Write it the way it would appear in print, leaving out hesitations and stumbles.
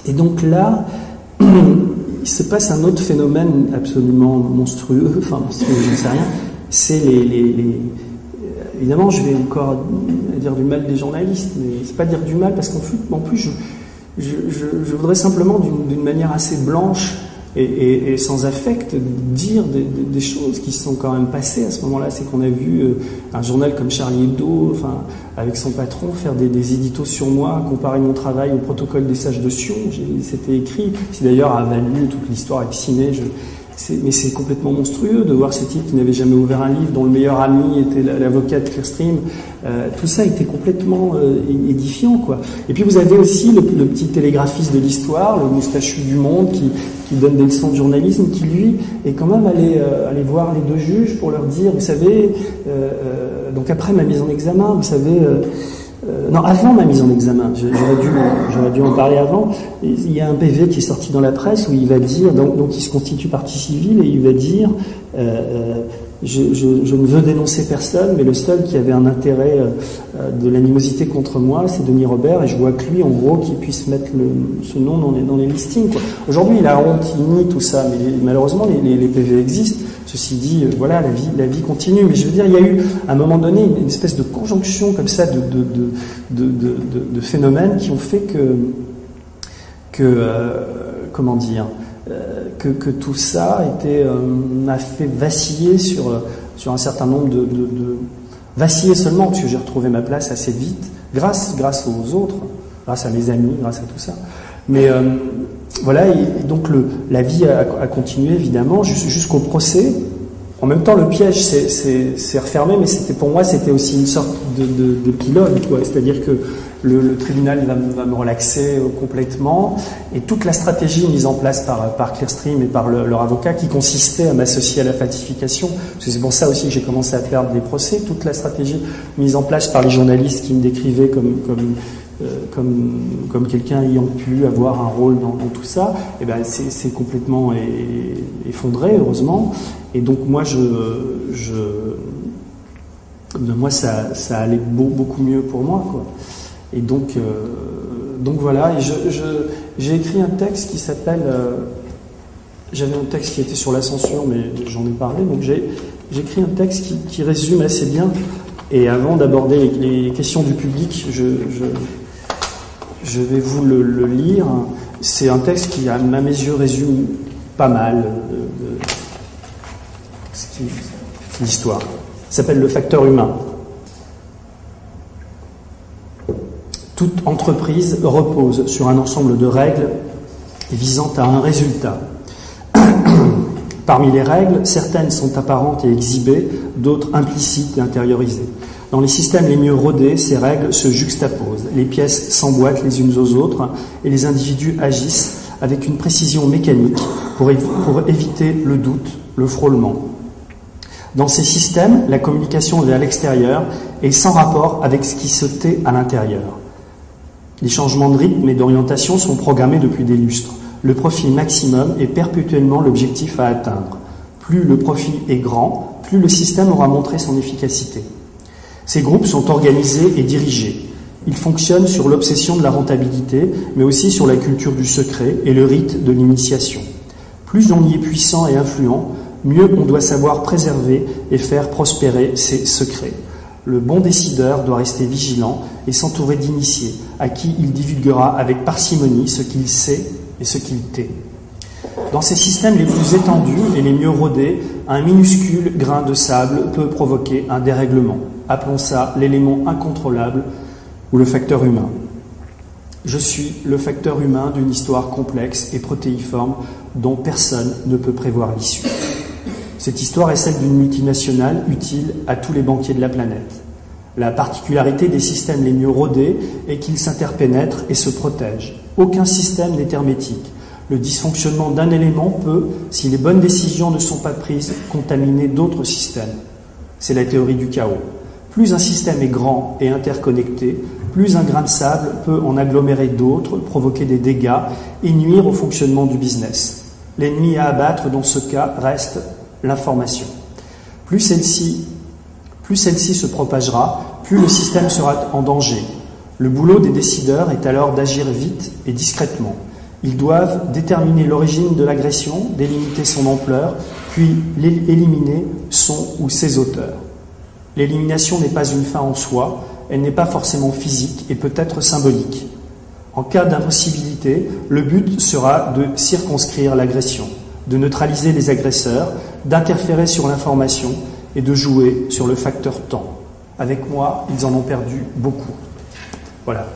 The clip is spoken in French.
Et donc là, il se passe un autre phénomène absolument monstrueux, enfin monstrueux, je ne sais rien, c'est évidemment, je vais encore dire du mal des journalistes, mais c'est pas dire du mal, parce qu'en plus, je voudrais simplement, d'une manière assez blanche et sans affect, dire des choses qui se sont quand même passées à ce moment-là. C'est qu'on a vu un journal comme Charlie Hebdo, enfin, avec son patron, faire des éditos sur moi, comparer mon travail au protocole des sages de Sion. C'était écrit. C'est d'ailleurs a valu toute l'histoire avec Ciné. Mais c'est complètement monstrueux de voir ce type qui n'avait jamais ouvert un livre, dont le meilleur ami était l'avocat de Clearstream. Tout ça était complètement édifiant, quoi. Et puis vous avez aussi le petit télégraphiste de l'histoire, le moustachu du Monde, qui donne des leçons de journalisme, qui lui est quand même allé voir les deux juges pour leur dire, vous savez, donc après ma mise en examen, vous savez... non, avant ma mise en examen, j'aurais dû en parler avant. Il y a un PV qui est sorti dans la presse où il va dire, donc il se constitue partie civile, et il va dire je ne veux dénoncer personne, mais le seul qui avait un intérêt de l'animosité contre moi, c'est Denis Robert, et je vois que lui, en gros, qu'il puisse mettre ce nom dans les listings, quoi. Aujourd'hui, il a honte, il nie tout ça, mais malheureusement, les PV existent. Ceci dit, voilà, la vie continue. Mais je veux dire, il y a eu, à un moment donné, une espèce de conjonction comme ça de phénomènes qui ont fait comment dire, que tout ça m'a fait vaciller sur un certain nombre vaciller seulement, parce que j'ai retrouvé ma place assez vite, grâce aux autres, grâce à mes amis, grâce à tout ça. Mais voilà, et donc la vie a continué évidemment jusqu'au procès. En même temps, le piège s'est refermé, mais pour moi, c'était aussi une sorte de pylône, quoi. C'est-à-dire que le tribunal va me relaxer complètement, et toute la stratégie mise en place par Clearstream et par leur avocat, qui consistait à m'associer à la falsification, parce que c'est pour ça aussi que j'ai commencé à perdre des procès, toute la stratégie mise en place par les journalistes qui me décrivaient comme quelqu'un ayant pu avoir un rôle dans tout ça, et ben c'est complètement effondré, heureusement. Et donc moi, ça allait beaucoup mieux pour moi, quoi. Et donc voilà. Et j'ai écrit un texte qui s'appelle. J'avais un texte qui était sur la censure, mais j'en ai parlé. Donc j'ai écrit un texte qui résume assez bien. Et avant d'aborder les questions du public, je vais vous le lire. C'est un texte qui, à mes yeux, résume pas mal l'histoire. Il s'appelle « Le facteur humain ». Toute entreprise repose sur un ensemble de règles visant à un résultat. Parmi les règles, certaines sont apparentes et exhibées, d'autres implicites et intériorisées. Dans les systèmes les mieux rodés, ces règles se juxtaposent. Les pièces s'emboîtent les unes aux autres et les individus agissent avec une précision mécanique pour éviter le doute, le frôlement. Dans ces systèmes, la communication vers l'extérieur est sans rapport avec ce qui se tait à l'intérieur. Les changements de rythme et d'orientation sont programmés depuis des lustres. Le profit maximum est perpétuellement l'objectif à atteindre. Plus le profit est grand, plus le système aura montré son efficacité. Ces groupes sont organisés et dirigés. Ils fonctionnent sur l'obsession de la rentabilité, mais aussi sur la culture du secret et le rite de l'initiation. Plus on y est puissant et influent, mieux on doit savoir préserver et faire prospérer ses secrets. Le bon décideur doit rester vigilant et s'entourer d'initiés, à qui il divulguera avec parcimonie ce qu'il sait et ce qu'il tait. Dans ces systèmes les plus étendus et les mieux rodés, un minuscule grain de sable peut provoquer un dérèglement. Appelons ça l'élément incontrôlable ou le facteur humain. Je suis le facteur humain d'une histoire complexe et protéiforme dont personne ne peut prévoir l'issue. Cette histoire est celle d'une multinationale utile à tous les banquiers de la planète. La particularité des systèmes les mieux rodés est qu'ils s'interpénètrent et se protègent. Aucun système n'est hermétique. Le dysfonctionnement d'un élément peut, si les bonnes décisions ne sont pas prises, contaminer d'autres systèmes. C'est la théorie du chaos. Plus un système est grand et interconnecté, plus un grain de sable peut en agglomérer d'autres, provoquer des dégâts et nuire au fonctionnement du business. L'ennemi à abattre dans ce cas reste l'information. Plus celle-ci se propagera, plus le système sera en danger. Le boulot des décideurs est alors d'agir vite et discrètement. Ils doivent déterminer l'origine de l'agression, délimiter son ampleur, puis éliminer son ou ses auteurs. L'élimination n'est pas une fin en soi, elle n'est pas forcément physique et peut être symbolique. En cas d'impossibilité, le but sera de circonscrire l'agression, de neutraliser les agresseurs, d'interférer sur l'information et de jouer sur le facteur temps. Avec moi, ils en ont perdu beaucoup. Voilà.